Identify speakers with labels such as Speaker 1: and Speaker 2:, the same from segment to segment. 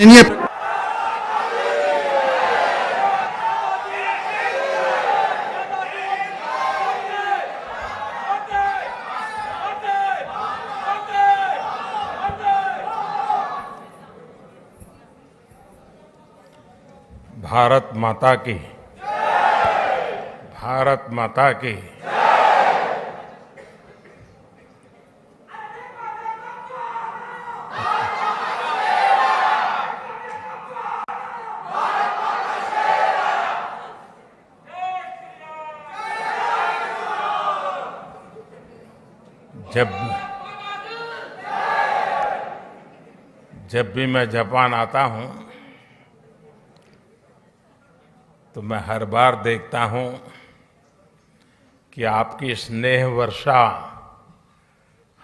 Speaker 1: माननीय
Speaker 2: भारत माता की, भारत माता की। जब भी मैं जापान आता हूं तो मैं हर बार देखता हूं कि आपकी स्नेह वर्षा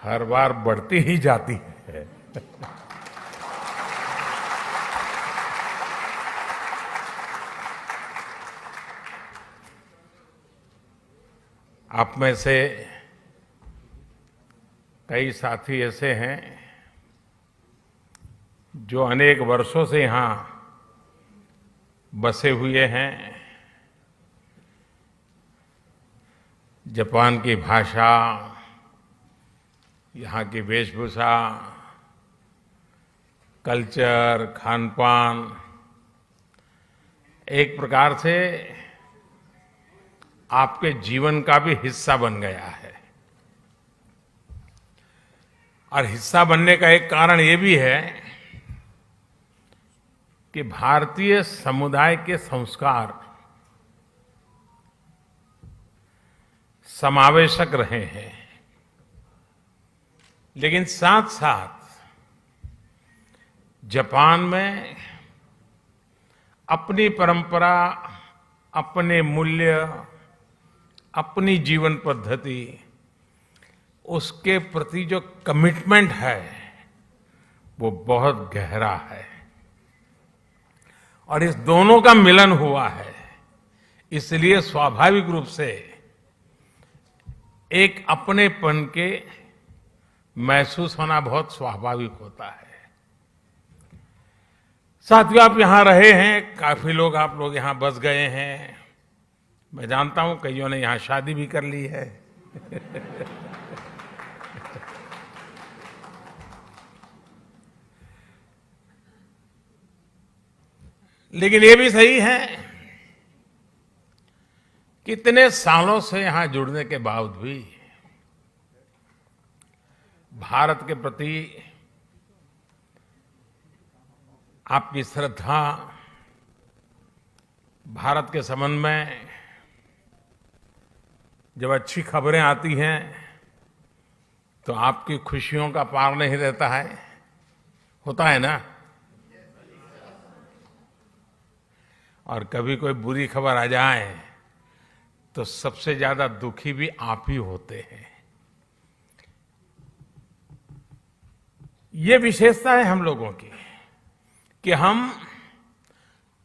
Speaker 2: हर बार बढ़ती ही जाती है। आप में से कई साथी ऐसे हैं जो अनेक वर्षों से यहां बसे हुए हैं। जापान की भाषा, यहाँ की वेशभूषा, कल्चर, खानपान एक प्रकार से आपके जीवन का भी हिस्सा बन गया है। और हिस्सा बनने का एक कारण ये भी है कि भारतीय समुदाय के संस्कार समावेशक रहे हैं, लेकिन साथ साथ जापान में अपनी परंपरा, अपने मूल्य, अपनी जीवन पद्धति, उसके प्रति जो कमिटमेंट है वो बहुत गहरा है। और इस दोनों का मिलन हुआ है, इसलिए स्वाभाविक रूप से एक अपनेपन के महसूस होना बहुत स्वाभाविक होता है। साथियों, आप यहां रहे हैं, काफी लोग आप लोग यहां बस गए हैं। मैं जानता हूं कईयों ने यहां शादी भी कर ली है। लेकिन ये भी सही है कि इतने सालों से यहां जुड़ने के बावजूद भी भारत के प्रति आपकी श्रद्धा, भारत के संबंध में जब अच्छी खबरें आती हैं तो आपकी खुशियों का पार नहीं रहता है, होता है ना। और कभी कोई बुरी खबर आ जाए तो सबसे ज्यादा दुखी भी आप ही होते हैं। ये विशेषता है हम लोगों की कि हम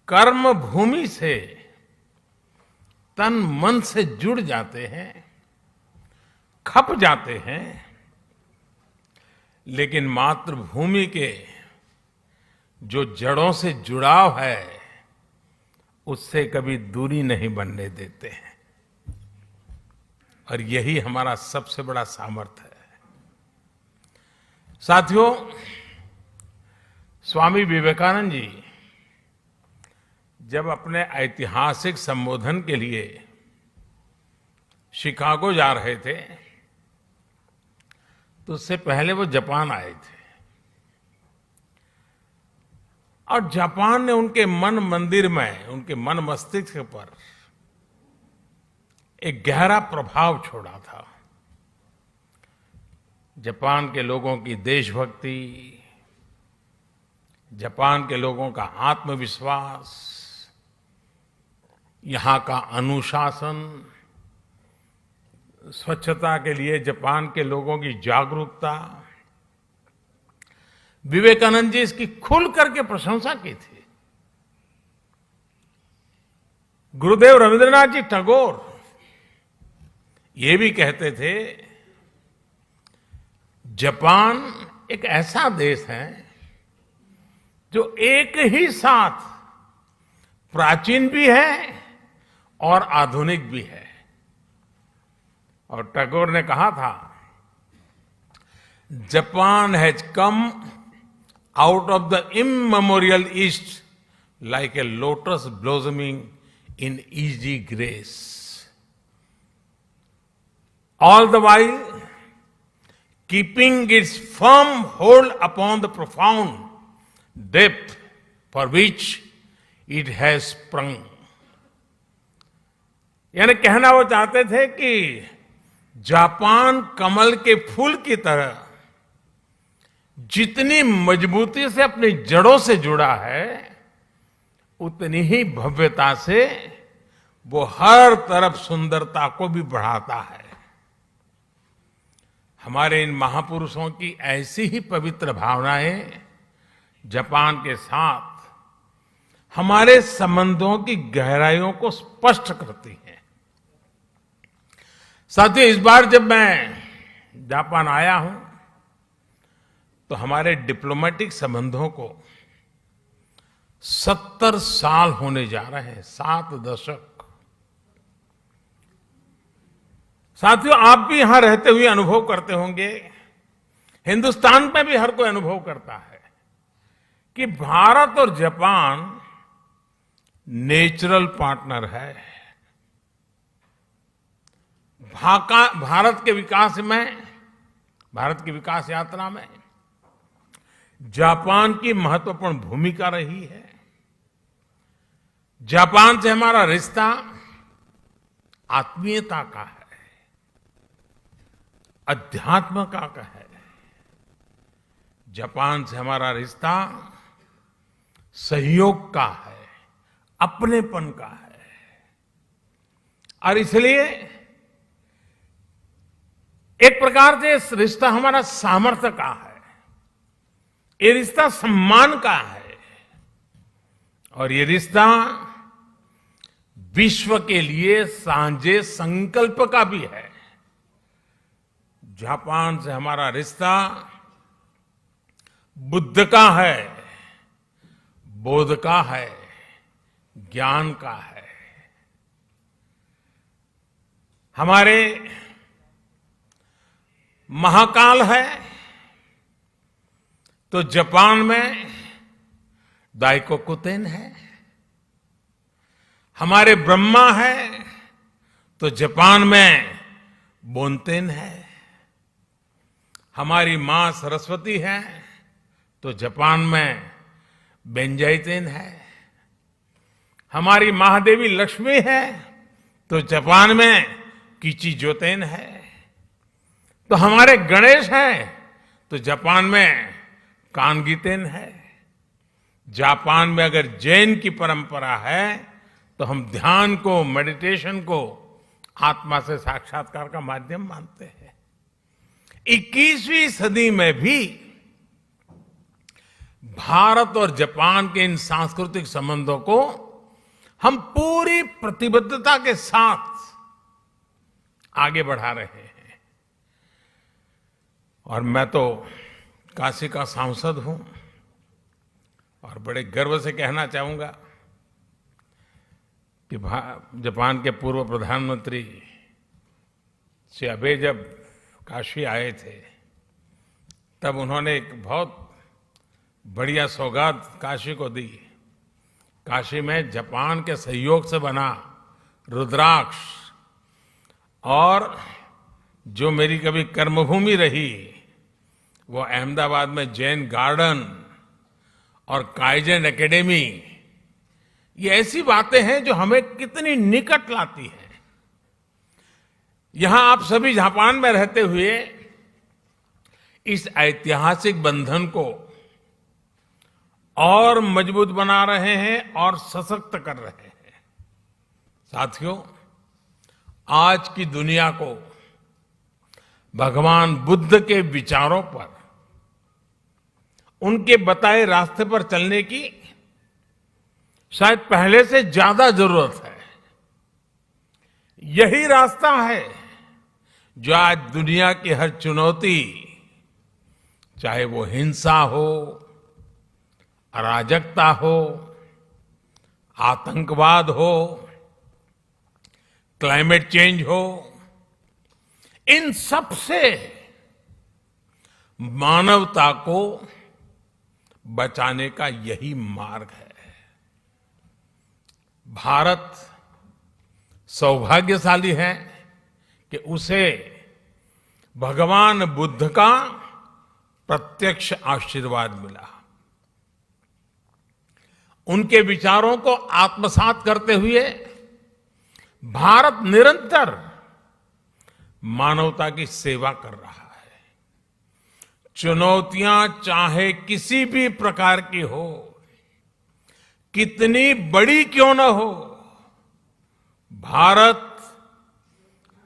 Speaker 2: कर्म भूमि से तन मन से जुड़ जाते हैं, खप जाते हैं, लेकिन मातृभूमि के जो जड़ों से जुड़ाव है उससे कभी दूरी नहीं बनने देते हैं। और यही हमारा सबसे बड़ा सामर्थ्य है। साथियों, स्वामी विवेकानंद जी जब अपने ऐतिहासिक संबोधन के लिए शिकागो जा रहे थे तो उससे पहले वो जापान आए थे। और जापान ने उनके मन मंदिर में, उनके मन मस्तिष्क पर एक गहरा प्रभाव छोड़ा था। जापान के लोगों की देशभक्ति, जापान के लोगों का आत्मविश्वास, यहाँ का अनुशासन, स्वच्छता के लिए जापान के लोगों की जागरूकता, विवेकानंद जी इसकी खुल करके प्रशंसा की थी। गुरुदेव रविंद्रनाथ जी टैगोर ये भी कहते थे, जापान एक ऐसा देश है जो एक ही साथ प्राचीन भी है और आधुनिक भी है। और टैगोर ने कहा था, Japan has come out of the immemorial east like a lotus blossoming in easy grace. All the while, keeping its firm hold upon the profound depth for which it has sprung. यानी कहना वो चाहते थे कि Japan कमल के फूल की तरह जितनी मजबूती से अपनी जड़ों से जुड़ा है, उतनी ही भव्यता से वो हर तरफ सुंदरता को भी बढ़ाता है। हमारे इन महापुरुषों की ऐसी ही पवित्र भावनाएं जापान के साथ हमारे संबंधों की गहराइयों को स्पष्ट करती हैं। साथियों, इस बार जब मैं जापान आया हूं तो हमारे डिप्लोमेटिक संबंधों को 70 साल होने जा रहे हैं, 7 दशक। साथियों, आप भी यहां रहते हुए अनुभव करते होंगे, हिंदुस्तान में भी हर कोई अनुभव करता है कि भारत और जापान नेचुरल पार्टनर है। भारत के विकास में, भारत की विकास यात्रा में जापान की महत्वपूर्ण भूमिका रही है। जापान से हमारा रिश्ता आत्मीयता का है, अध्यात्म का है। जापान से हमारा रिश्ता सहयोग का है, अपनेपन का है। और इसलिए एक प्रकार से इस रिश्ता हमारा सामर्थ्य का है, ये रिश्ता सम्मान का है, और ये रिश्ता विश्व के लिए साझे संकल्प का भी है। जापान से हमारा रिश्ता बुद्ध का है, बोध का है, ज्ञान का है। हमारे महाकाल है तो जापान में दाइकोकुतेन है। हमारे ब्रह्मा है तो जापान में बोनतेन है। हमारी मां सरस्वती है तो जापान में बेंजाइतेन है। हमारी महादेवी लक्ष्मी है तो जापान में किचिजोतेन है। तो हमारे गणेश हैं तो जापान में कानगीतेन है। जापान में अगर जैन की परंपरा है तो हम ध्यान को, मेडिटेशन को आत्मा से साक्षात्कार का माध्यम मानते हैं। 21वीं सदी में भी भारत और जापान के इन सांस्कृतिक संबंधों को हम पूरी प्रतिबद्धता के साथ आगे बढ़ा रहे हैं। और मैं तो काशी का सांसद हूं और बड़े गर्व से कहना चाहूंगा कि जापान के पूर्व प्रधानमंत्री श्री आबे जब काशी आए थे तब उन्होंने एक बहुत बढ़िया सौगात काशी को दी। काशी में जापान के सहयोग से बना रुद्राक्ष, और जो मेरी कभी कर्मभूमि रही वो अहमदाबाद में जैन गार्डन और काइजन एकेडमी, ये ऐसी बातें हैं जो हमें कितनी निकट लाती हैं। यहां आप सभी जापान में रहते हुए इस ऐतिहासिक बंधन को और मजबूत बना रहे हैं और सशक्त कर रहे हैं। साथियों, आज की दुनिया को भगवान बुद्ध के विचारों पर, उनके बताए रास्ते पर चलने की शायद पहले से ज्यादा जरूरत है। यही रास्ता है जो आज दुनिया की हर चुनौती, चाहे वो हिंसा हो, अराजकता हो, आतंकवाद हो, क्लाइमेट चेंज हो, इन सब से मानवता को बचाने का यही मार्ग है। भारत सौभाग्यशाली है कि उसे भगवान बुद्ध का प्रत्यक्ष आशीर्वाद मिला। उनके विचारों को आत्मसात करते हुए भारत निरंतर मानवता की सेवा कर रहा है। चुनौतियां चाहे किसी भी प्रकार की हो, कितनी बड़ी क्यों न हो, भारत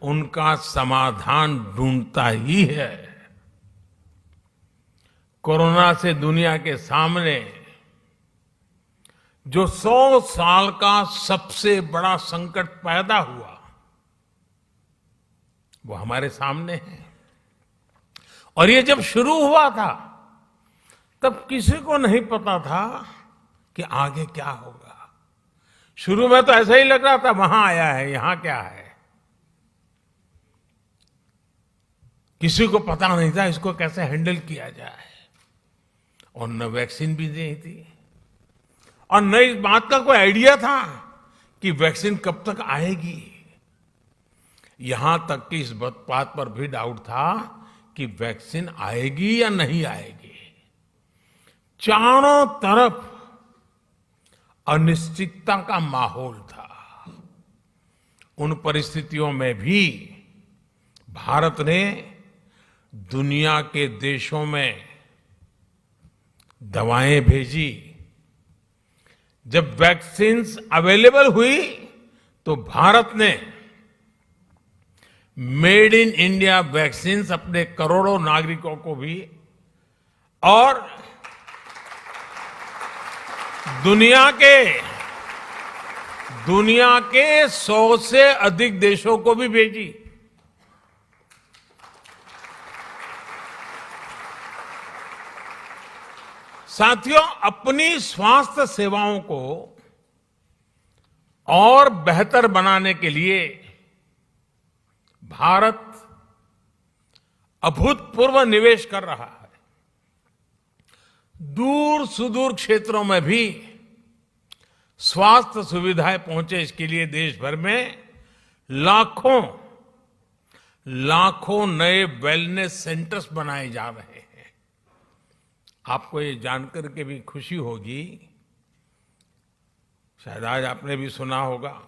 Speaker 2: उनका समाधान ढूंढता ही है। कोरोना से दुनिया के सामने जो 100 साल का सबसे बड़ा संकट पैदा हुआ, वो हमारे सामने है। और ये जब शुरू हुआ था, तब किसी को नहीं पता था कि आगे क्या होगा। शुरू में तो ऐसा ही लग रहा था, वहां आया है, यहां क्या है। किसी को पता नहीं था इसको कैसे हैंडल किया जाए, और न वैक्सीन भी नहीं थी, और न इस बात का कोई आइडिया था कि वैक्सीन कब तक आएगी। यहां तक कि इस बात पर भी डाउट था कि वैक्सीन आएगी या नहीं आएगी। चारों तरफ अनिश्चितता का माहौल था। उन परिस्थितियों में भी भारत ने दुनिया के देशों में दवाएं भेजी। जब वैक्सीन्स अवेलेबल हुई तो भारत ने मेड इन इंडिया वैक्सीन्स अपने करोड़ों नागरिकों को भी और दुनिया के 100 से अधिक देशों को भी भेजी। साथियों, अपनी स्वास्थ्य सेवाओं को और बेहतर बनाने के लिए भारत अभूतपूर्व निवेश कर रहा है। दूर सुदूर क्षेत्रों में भी स्वास्थ्य सुविधाएं पहुंचे, इसके लिए देश भर में लाखों नए वेलनेस सेंटर्स बनाए जा रहे हैं। आपको ये जानकर के भी खुशी होगी, शायद आज आपने भी सुना होगा,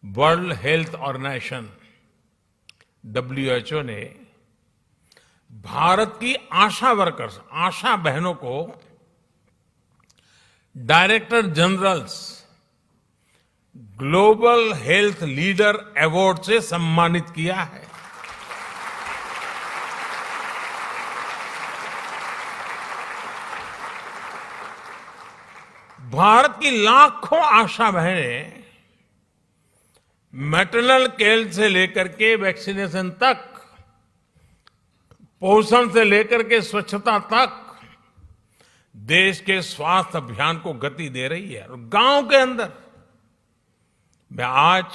Speaker 2: वर्ल्ड हेल्थ ऑर्गेनाइजेशन WHO ने भारत की आशा वर्कर्स, आशा बहनों को director generals global health leader award से सम्मानित किया है। भारत की लाखों आशा बहनें मैटरनल केयर से लेकर के वैक्सीनेशन तक, पोषण से लेकर के स्वच्छता तक देश के स्वास्थ्य अभियान को गति दे रही है। और गांव के अंदर मैं आज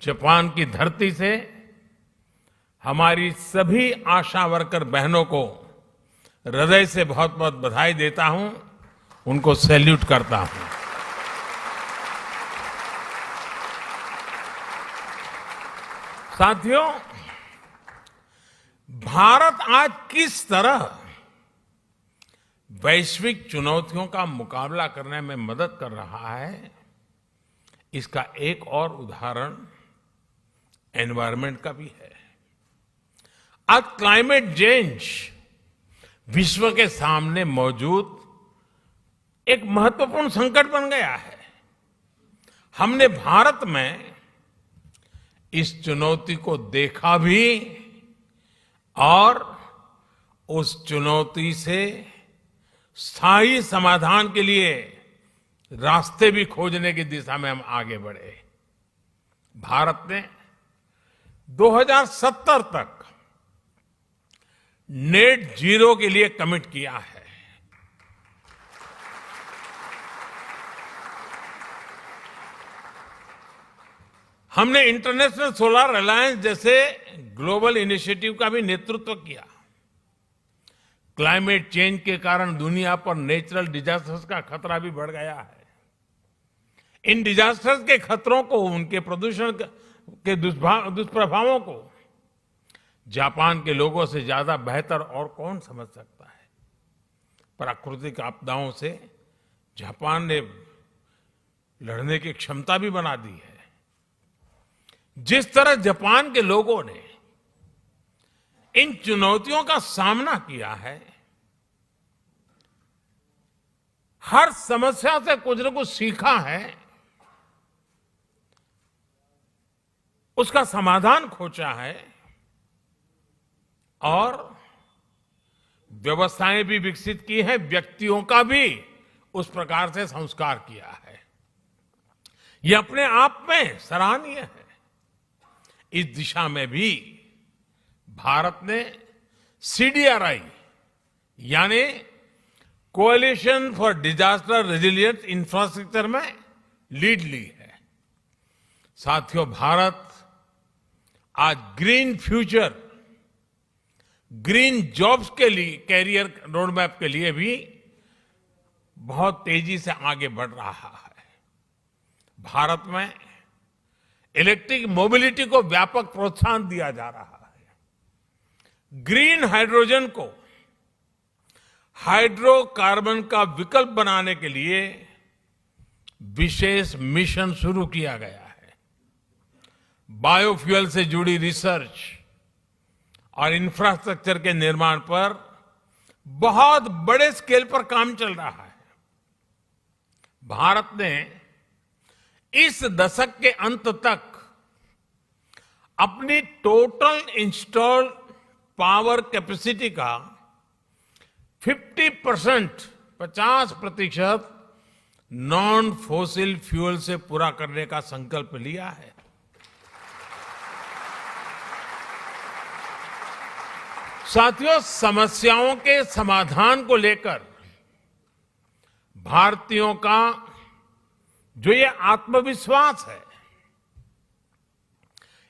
Speaker 2: जापान की धरती से हमारी सभी आशा वर्कर बहनों को हृदय से बहुत बहुत बधाई देता हूं, उनको सैल्यूट करता हूं। साथियों, भारत आज किस तरह वैश्विक चुनौतियों का मुकाबला करने में मदद कर रहा है, इसका एक और उदाहरण एनवायरनमेंट का भी है। आज क्लाइमेट चेंज विश्व के सामने मौजूद एक महत्वपूर्ण संकट बन गया है। हमने भारत में इस चुनौती को देखा भी और उस चुनौती से स्थायी समाधान के लिए रास्ते भी खोजने की दिशा में हम आगे बढ़े। भारत ने 2070 तक नेट जीरो के लिए कमिट किया है। हमने इंटरनेशनल सोलर अलायंस जैसे ग्लोबल इनिशिएटिव का भी नेतृत्व किया। क्लाइमेट चेंज के कारण दुनिया पर नेचुरल डिजास्टर्स का खतरा भी बढ़ गया है। इन डिजास्टर्स के खतरों को, उनके प्रदूषण के दुष्प्रभावों को जापान के लोगों से ज्यादा बेहतर और कौन समझ सकता है। प्राकृतिक आपदाओं से जापान ने लड़ने की क्षमता भी बना दी है। जिस तरह जापान के लोगों ने इन चुनौतियों का सामना किया है, हर समस्या से कुछ न कुछ सीखा है, उसका समाधान खोजा है और व्यवस्थाएं भी विकसित की है, व्यक्तियों का भी उस प्रकार से संस्कार किया है। यह अपने आप में सराहनीय है। इस दिशा में भी भारत ने सीडीआरआई यानी coalition for disaster resilient infrastructure में लीड ली है। साथियों, भारत आज ग्रीन फ्यूचर, ग्रीन जॉब्स के लिए, कैरियर रोडमैप के लिए भी बहुत तेजी से आगे बढ़ रहा है। भारत में इलेक्ट्रिक मोबिलिटी को व्यापक प्रोत्साहन दिया जा रहा है। ग्रीन हाइड्रोजन को हाइड्रोकार्बन का विकल्प बनाने के लिए विशेष मिशन शुरू किया गया है। बायोफ्यूल से जुड़ी रिसर्च और इंफ्रास्ट्रक्चर के निर्माण पर बहुत बड़े स्केल पर काम चल रहा है। भारत ने इस दशक के अंत तक अपनी टोटल इंस्टॉल्ड पावर कैपेसिटी का 50% नॉन फॉसिल फ्यूल से पूरा करने का संकल्प लिया है। साथियों, समस्याओं के समाधान को लेकर भारतीयों का जो ये आत्मविश्वास है,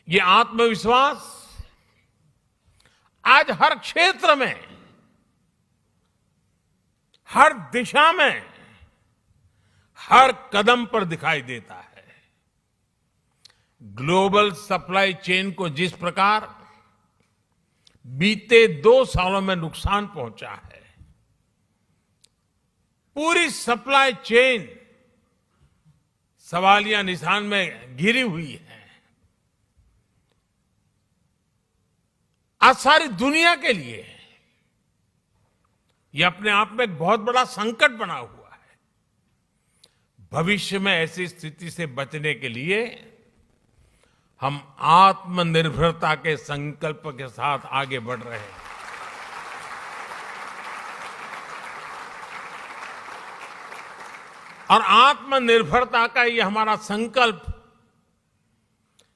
Speaker 2: ये आत्मविश्वास आज हर क्षेत्र में, हर दिशा में, हर कदम पर दिखाई देता है। ग्लोबल सप्लाई चेन को जिस प्रकार बीते 2 सालों में नुकसान पहुंचा है, पूरी सप्लाई चेन सवालिया निशान में घिरी हुई है। आज सारी दुनिया के लिए यह अपने आप में एक बहुत बड़ा संकट बना हुआ है। भविष्य में ऐसी स्थिति से बचने के लिए हम आत्मनिर्भरता के संकल्प के साथ आगे बढ़ रहे हैं। और आत्मनिर्भरता का ये हमारा संकल्प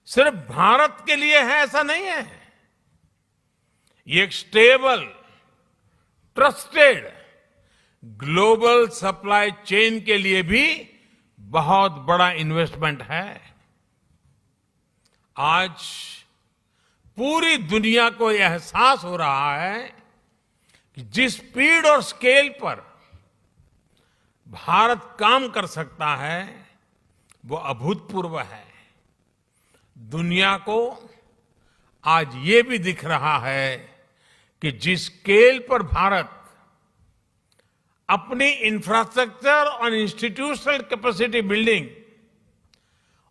Speaker 2: सिर्फ भारत के लिए है ऐसा नहीं है। ये एक stable, trusted global supply chain के लिए भी बहुत बड़ा इन्वेस्टमेंट है। आज पूरी दुनिया को यह एहसास हो रहा है कि जिस स्पीड और स्केल पर भारत काम कर सकता है वो अभूतपूर्व है। दुनिया को आज ये भी दिख रहा है कि जिस स्केल पर भारत अपनी इंफ्रास्ट्रक्चर और इंस्टीट्यूशनल कैपेसिटी बिल्डिंग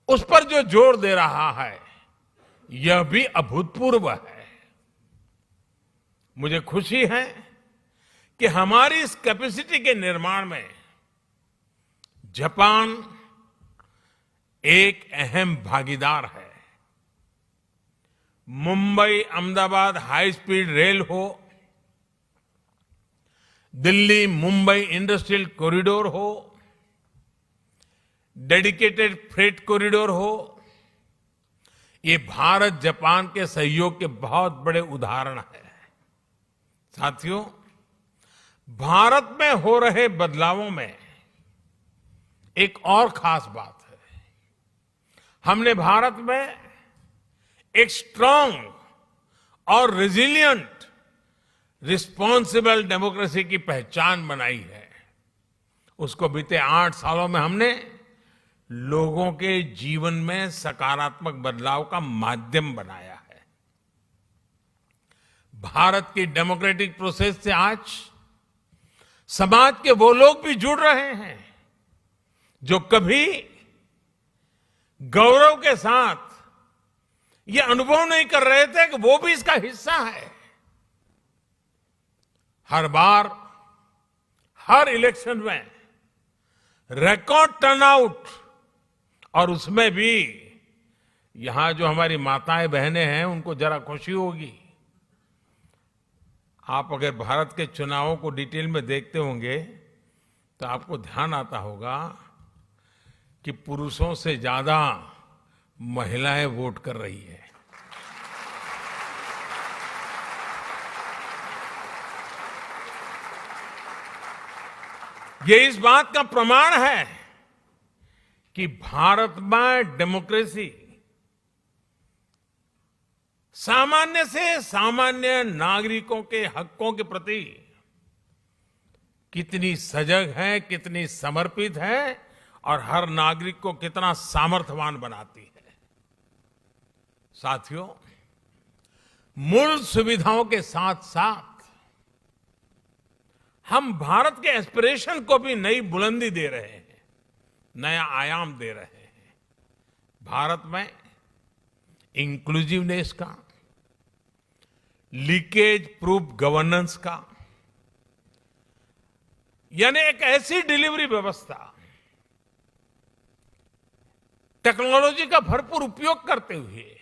Speaker 2: उस पर जो जोर दे रहा है यह भी अभूतपूर्व है। मुझे खुशी है कि हमारी इस कैपेसिटी के निर्माण में जापान एक अहम भागीदार है। Mumbai Ahmedabad high speed rail हो, दिल्ली मुंबई इंडस्ट्रियल कॉरिडोर हो, डेडिकेटेड फ्रेट कॉरिडोर हो, ये भारत जापान के सहयोग के बहुत बड़े उदाहरण हैं। साथियों, भारत में हो रहे बदलावों में एक और खास बात है। हमने भारत में एक स्ट्रांग और रेजिलिएंट रिस्पॉन्सिबल डेमोक्रेसी की पहचान बनाई है। उसको बीते 8 सालों में हमने लोगों के जीवन में सकारात्मक बदलाव का माध्यम बनाया है। भारत की डेमोक्रेटिक प्रोसेस से आज समाज के वो लोग भी जुड़ रहे हैं जो कभी गौरव के साथ ये अनुभव नहीं कर रहे थे कि वो भी इसका हिस्सा है। हर बार हर इलेक्शन में रिकॉर्ड टर्नआउट, और उसमें भी यहां जो हमारी माताएं बहनें हैं उनको जरा खुशी होगी। आप अगर भारत के चुनावों को डिटेल में देखते होंगे तो आपको ध्यान आता होगा कि पुरुषों से ज्यादा महिलाएं वोट कर रही है। ये इस बात का प्रमाण है कि भारत में डेमोक्रेसी सामान्य से सामान्य नागरिकों के हकों के प्रति कितनी सजग है, कितनी समर्पित है और हर नागरिक को कितना सामर्थ्यवान बनाती है। साथियों, मूल सुविधाओं के साथ साथ हम भारत के एस्पिरेशन को भी नई बुलंदी दे रहे हैं, नया आयाम दे रहे हैं। भारत में इंक्लूसिवनेस का, लीकेज प्रूफ गवर्नेंस का, यानी एक ऐसी डिलीवरी व्यवस्था, टेक्नोलॉजी का भरपूर उपयोग करते हुए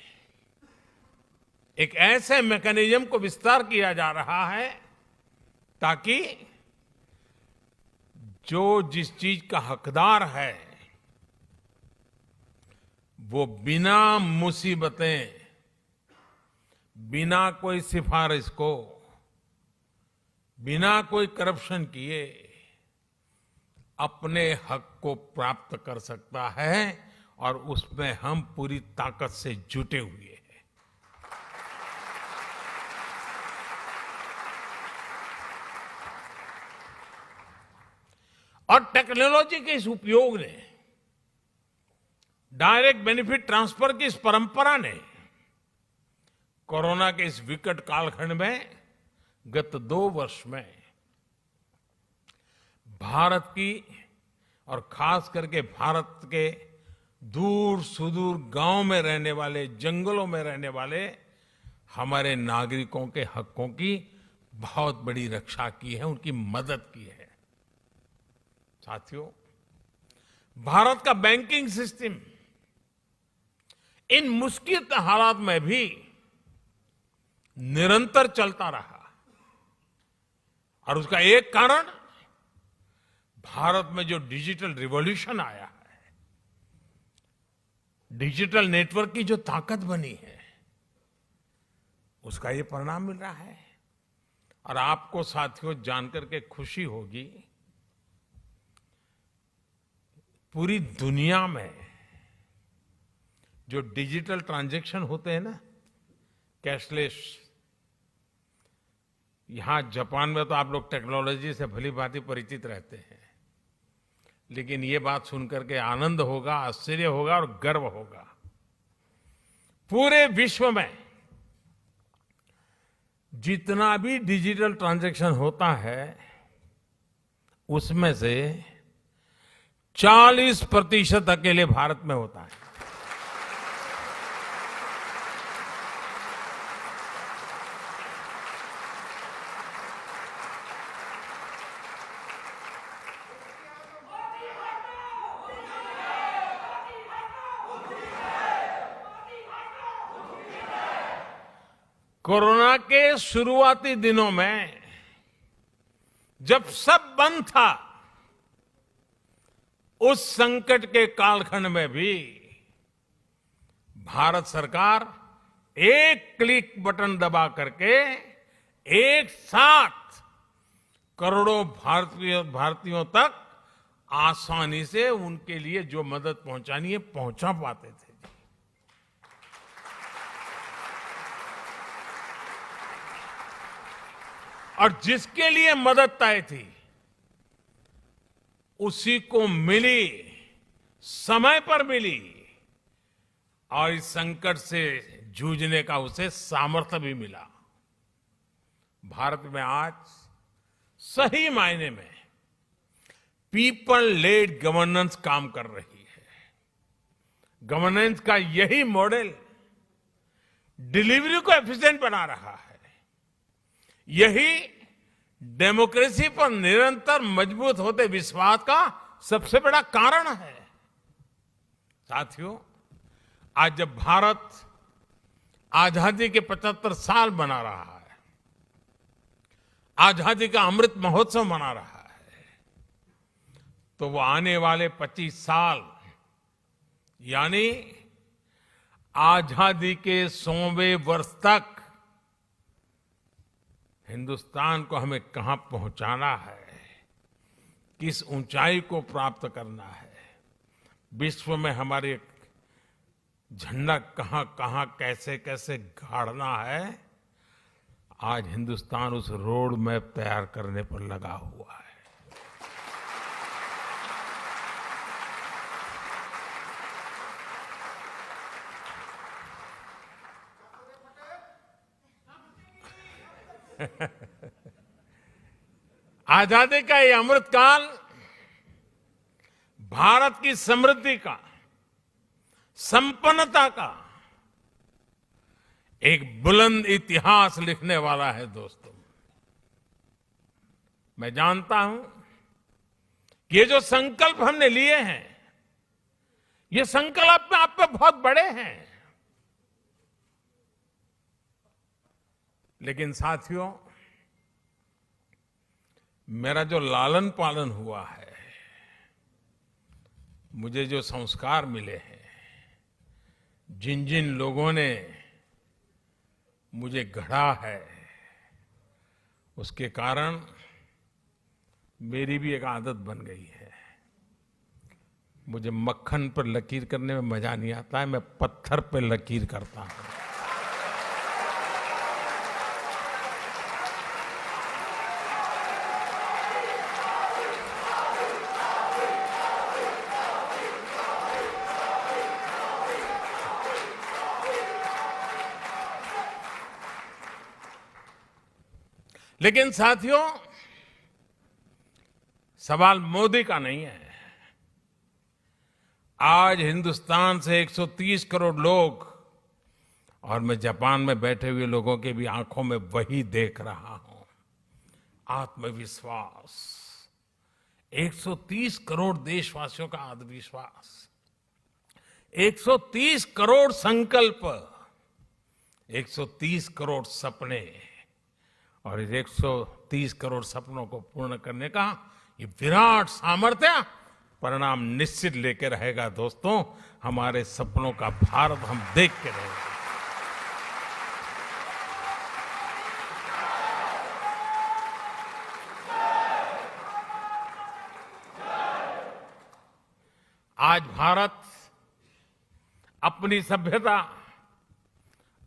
Speaker 2: एक ऐसे मैकेनिज्म को विस्तार किया जा रहा है ताकि जो जिस चीज का हकदार है वो बिना मुसीबतें, बिना कोई सिफारिश को, बिना कोई करप्शन किए अपने हक को प्राप्त कर सकता है, और उसमें हम पूरी ताकत से जुटे हुए हैं। और टेक्नोलॉजी के इस उपयोग ने, डायरेक्ट बेनिफिट ट्रांसफर की इस परंपरा ने कोरोना के इस विकट कालखंड में गत 2 वर्ष में भारत की और खास करके भारत के दूर सुदूर गांव में रहने वाले, जंगलों में रहने वाले हमारे नागरिकों के हकों की बहुत बड़ी रक्षा की है, उनकी मदद की है। साथियों, भारत का बैंकिंग सिस्टम इन मुश्किल हालात में भी निरंतर चलता रहा, और उसका एक कारण भारत में जो डिजिटल रिवॉल्यूशन आया है, डिजिटल नेटवर्क की जो ताकत बनी है, उसका ये परिणाम मिल रहा है। और आपको साथियों जानकर के खुशी होगी, पूरी दुनिया में जो डिजिटल ट्रांजैक्शन होते हैं ना, कैशलेस, यहां जापान में तो आप लोग टेक्नोलॉजी से भली भांति परिचित रहते हैं, लेकिन ये बात सुनकर के आनंद होगा, आश्चर्य होगा और गर्व होगा। पूरे विश्व में जितना भी डिजिटल ट्रांजैक्शन होता है उसमें से 40% अकेले भारत में होता है। कोरोना के शुरुआती दिनों में जब सब बंद था, उस संकट के कालखंड में भी भारत सरकार एक क्लिक बटन दबा करके एक साथ करोड़ों भारतीयों तक आसानी से उनके लिए जो मदद पहुंचानी है पहुंचा पाते थे। और जिसके लिए मदद तय थी उसी को मिली, समय पर मिली, और इस संकट से जूझने का उसे सामर्थ्य भी मिला। भारत में आज सही मायने में पीपल लेड गवर्नेंस काम कर रही है। गवर्नेंस का यही मॉडल डिलीवरी को एफिशिएंट बना रहा है। यही डेमोक्रेसी पर निरंतर मजबूत होते विश्वास का सबसे बड़ा कारण है। साथियों, आज जब भारत आजादी के 75 साल मना रहा है, आजादी का अमृत महोत्सव मना रहा है, तो वो आने वाले 25 साल यानी आजादी के 100वें वर्ष तक हिंदुस्तान को हमें कहां पहुंचाना है, किस ऊंचाई को प्राप्त करना है, विश्व में हमारे झंडा कहां कहां कैसे कैसे गाड़ना है, आज हिंदुस्तान उस रोड मैप तैयार करने पर लगा हुआ है। आजादी का ये अमृतकाल भारत की समृद्धि का, संपन्नता का एक बुलंद इतिहास लिखने वाला है। दोस्तों, मैं जानता हूं कि ये जो संकल्प हमने लिए हैं, ये संकल्प आप पे बहुत बड़े हैं, लेकिन साथियों, मेरा जो लालन पालन हुआ है, मुझे जो संस्कार मिले हैं, जिन जिन लोगों ने मुझे गढ़ा है, उसके कारण मेरी भी एक आदत बन गई है। मुझे मक्खन पर लकीर करने में मजा नहीं आता है, मैं पत्थर पर लकीर करता हूं। लेकिन साथियों, सवाल मोदी का नहीं है। आज हिंदुस्तान से 130 करोड़ लोग, और मैं जापान में बैठे हुए लोगों के भी आंखों में वही देख रहा हूं, आत्मविश्वास। 130 करोड़ देशवासियों का आत्मविश्वास, 130 करोड़ संकल्प, 130 करोड़ सपने, और इस 130 करोड़ सपनों को पूर्ण करने का ये विराट सामर्थ्य परिणाम निश्चित लेके रहेगा। दोस्तों, हमारे सपनों का भारत हम देख के रहेंगे। आज भारत अपनी सभ्यता,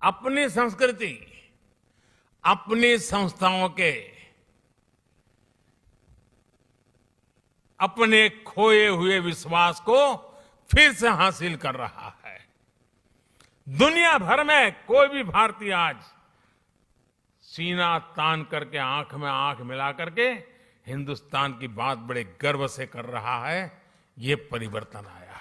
Speaker 2: अपनी संस्कृति, अपनी संस्थाओं के, अपने खोए हुए विश्वास को फिर से हासिल कर रहा है। दुनिया भर में कोई भी भारतीय आज सीना तान करके, आंख में आंख मिला करके हिंदुस्तान की बात बड़े गर्व से कर रहा है। ये परिवर्तन आया है।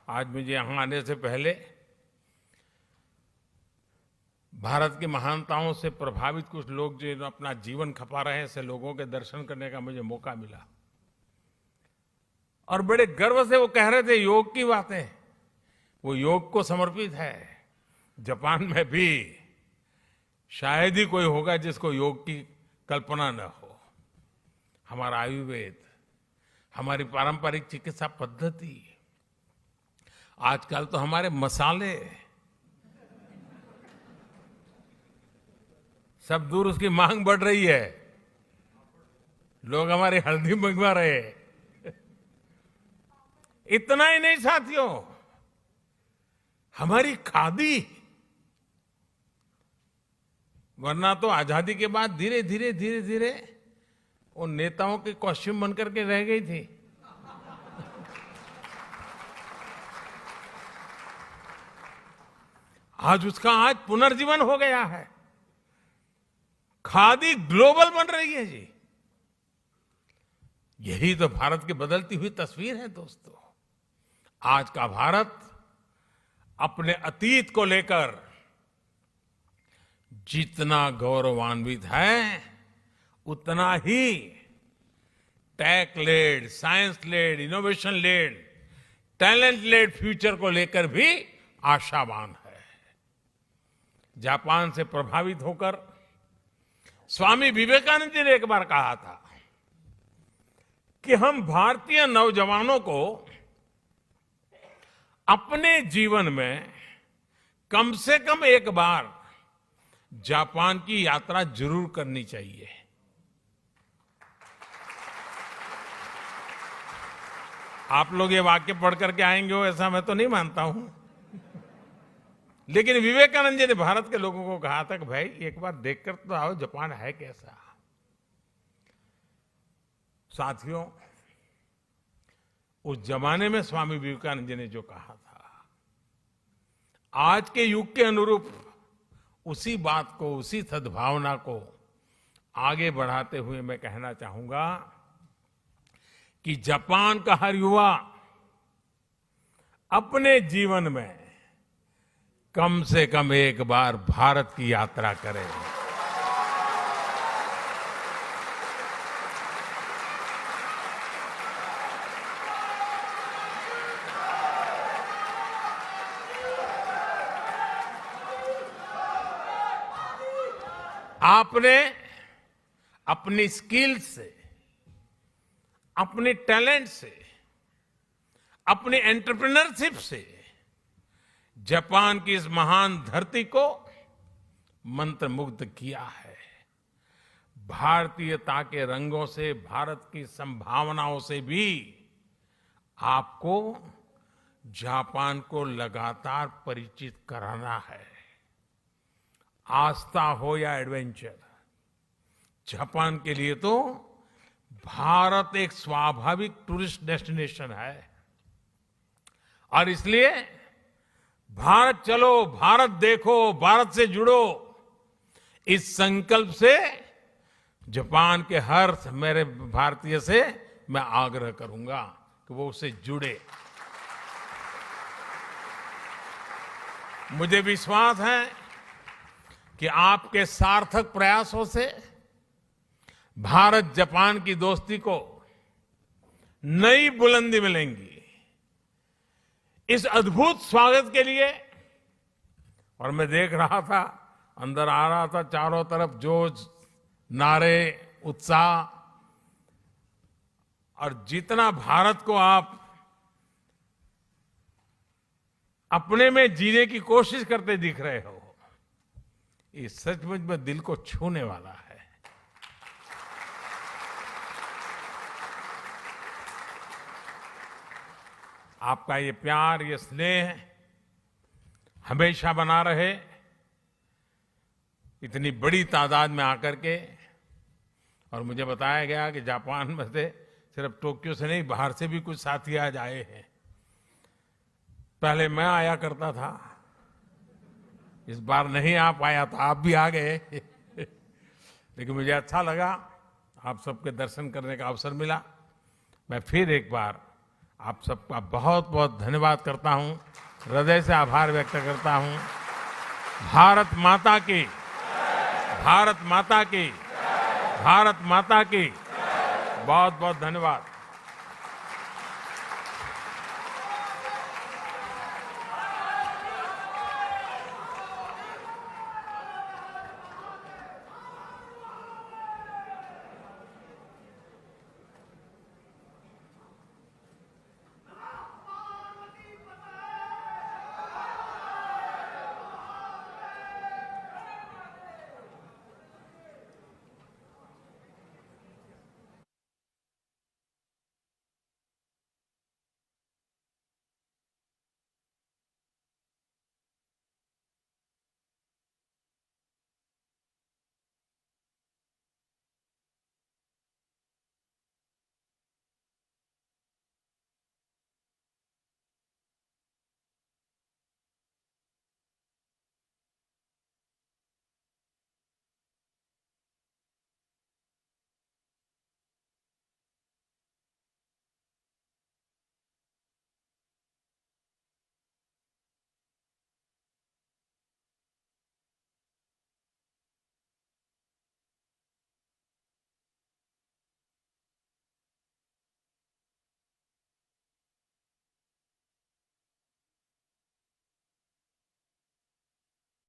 Speaker 2: आज मुझे यहां आने से पहले भारत की महानताओं से प्रभावित कुछ लोग जो अपना जीवन खपा रहे हैं, ऐसे लोगों के दर्शन करने का मुझे मौका मिला, और बड़े गर्व से वो कह रहे थे योग की बातें, वो योग को समर्पित है। जापान में भी शायद ही कोई होगा जिसको योग की कल्पना न हो। हमारा आयुर्वेद, हमारी पारंपरिक चिकित्सा पद्धति, आजकल तो हमारे मसाले सब दूर, उसकी मांग बढ़ रही है। लोग हमारी हल्दी मंगवा रहे हैं। इतना ही नहीं साथियों, हमारी खादी, वरना तो आजादी के बाद धीरे धीरे धीरे धीरे वो नेताओं के कॉस्ट्यूम बनकर के रह गई थी। आज पुनर्जीवन हो गया है। खादी ग्लोबल बन रही है जी। यही तो भारत की बदलती हुई तस्वीर है दोस्तों। आज का भारत अपने अतीत को लेकर जितना गौरवान्वित है, उतना ही tech led, science led, innovation led, talent led future को लेकर भी आशावान है। जापान से प्रभावित होकर स्वामी विवेकानंद जी ने एक बार कहा था कि हम भारतीय नौजवानों को अपने जीवन में कम से कम एक बार जापान की यात्रा जरूर करनी चाहिए। आप लोग ये वाक्य पढ़ करके आएंगे हो ऐसा मैं तो नहीं मानता हूं, लेकिन विवेकानंद जी ने भारत के लोगों को कहा था कि भाई एक बार देखकर तो आओ जापान है कैसा। साथियों, उस जमाने में स्वामी विवेकानंद जी ने जो कहा था, आज के युग के अनुरूप उसी बात को, उसी सद्भावना को आगे बढ़ाते हुए मैं कहना चाहूंगा कि जापान का हर युवा अपने जीवन में कम से कम एक बार भारत की यात्रा करे। आपने अपनी स्किल से, अपने टैलेंट से, अपनी एंटरप्रेन्योरशिप से जापान की इस महान धरती को मंत्रमुग्ध किया है। भारतीयता के रंगों से, भारत की संभावनाओं से भी आपको जापान को लगातार परिचित कराना है। आस्था हो या एडवेंचर, जापान के लिए तो भारत एक स्वाभाविक टूरिस्ट डेस्टिनेशन है। और इसलिए भारत चलो, भारत देखो, भारत से जुड़ो, इस संकल्प से जापान के हर मेरे भारतीय से मैं आग्रह करूंगा कि वो उससे जुड़े। मुझे विश्वास है कि आपके सार्थक प्रयासों से भारत जापान की दोस्ती को नई बुलंदी मिलेंगी। इस अद्भुत स्वागत के लिए, और मैं देख रहा था, अंदर आ रहा था, चारों तरफ जोश, नारे, उत्साह, और जितना भारत को आप अपने में जीने की कोशिश करते दिख रहे हो, ये सचमुच में दिल को छूने वाला है। आपका ये प्यार, ये स्नेह हमेशा बना रहे। इतनी बड़ी तादाद में आकर के, और मुझे बताया गया कि जापान में से सिर्फ टोक्यो से नहीं, बाहर से भी कुछ साथी आज आए हैं। पहले मैं आया करता था, इस बार नहीं आ पाया तो आप भी आ गए। लेकिन मुझे अच्छा लगा, आप सबके दर्शन करने का अवसर मिला। मैं फिर एक बार आप सबका बहुत बहुत धन्यवाद करता हूं, हृदय से आभार व्यक्त करता हूं। भारत माता की, भारत माता की, भारत माता की बहुत बहुत धन्यवाद।